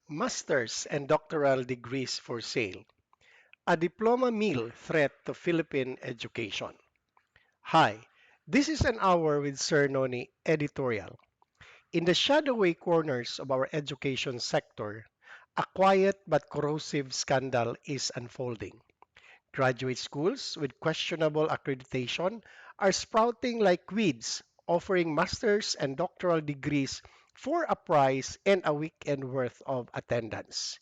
Master's and doctoral degrees for sale. A diploma mill threat to Philippine education. Hi, this is an hour with Sir Noni editorial. In the shadowy corners of our education sector, a quiet but corrosive scandal is unfolding. Graduate schools with questionable accreditation are sprouting like weeds, offering master's and doctoral degrees for a price and a weekend worth of attendance.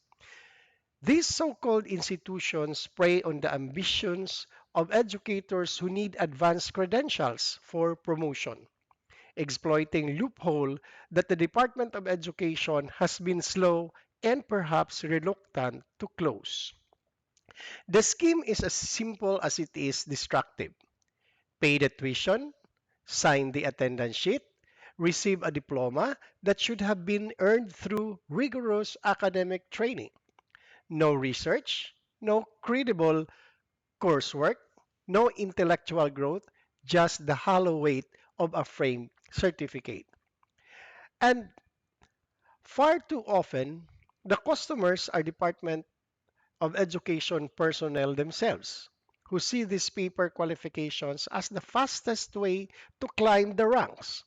These so-called institutions prey on the ambitions of educators who need advanced credentials for promotion, exploiting loophole that the Department of Education has been slow and perhaps reluctant to close. The scheme is as simple as it is destructive. Pay the tuition, sign the attendance sheet, receive a diploma that should have been earned through rigorous academic training. No research, no credible coursework, no intellectual growth, just the hollow weight of a framed certificate. And far too often, the customers are Department of Education personnel themselves, who see these paper qualifications as the fastest way to climb the ranks.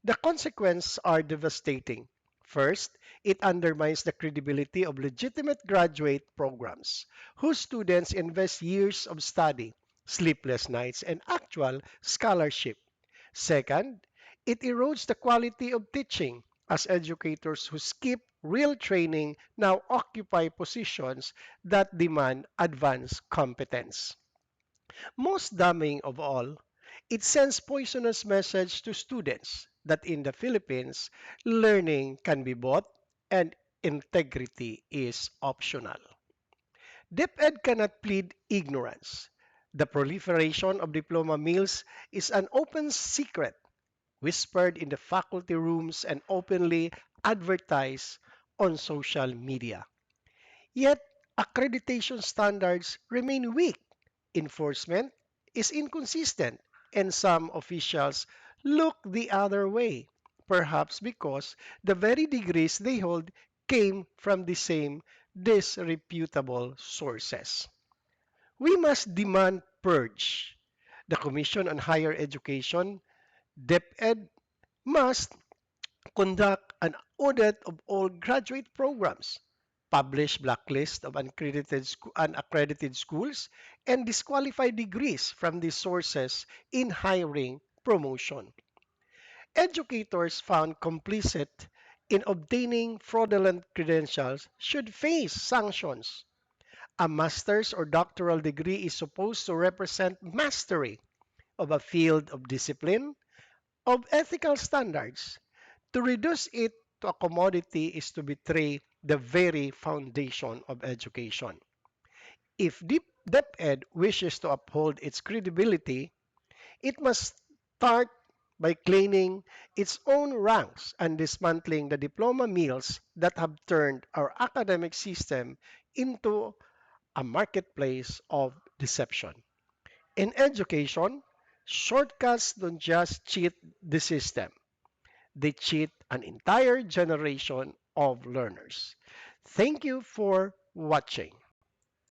The consequences are devastating. First, it undermines the credibility of legitimate graduate programs, whose students invest years of study, sleepless nights, and actual scholarship. Second, it erodes the quality of teaching, as educators who skip real training now occupy positions that demand advanced competence. Most damning of all, it sends poisonous message to students that in the Philippines, learning can be bought and integrity is optional. DepEd cannot plead ignorance. The proliferation of diploma mills is an open secret, whispered in the faculty rooms and openly advertised on social media. Yet, accreditation standards remain weak, enforcement is inconsistent, and some officials look the other way, perhaps because the very degrees they hold came from the same disreputable sources. We must demand purge. The Commission on Higher Education, DepEd, must conduct an audit of all graduate programs, publish blacklist of unaccredited schools, and disqualify degrees from these sources in hiring promotion. Educators found complicit in obtaining fraudulent credentials should face sanctions. A master's or doctoral degree is supposed to represent mastery of a field of discipline, of ethical standards. To reduce it to a commodity is to betray the very foundation of education. If DepEd wishes to uphold its credibility, it must start by cleaning its own ranks and dismantling the diploma mills that have turned our academic system into a marketplace of deception. In education, shortcuts don't just cheat the system, they cheat an entire generation of learners. Thank you for watching.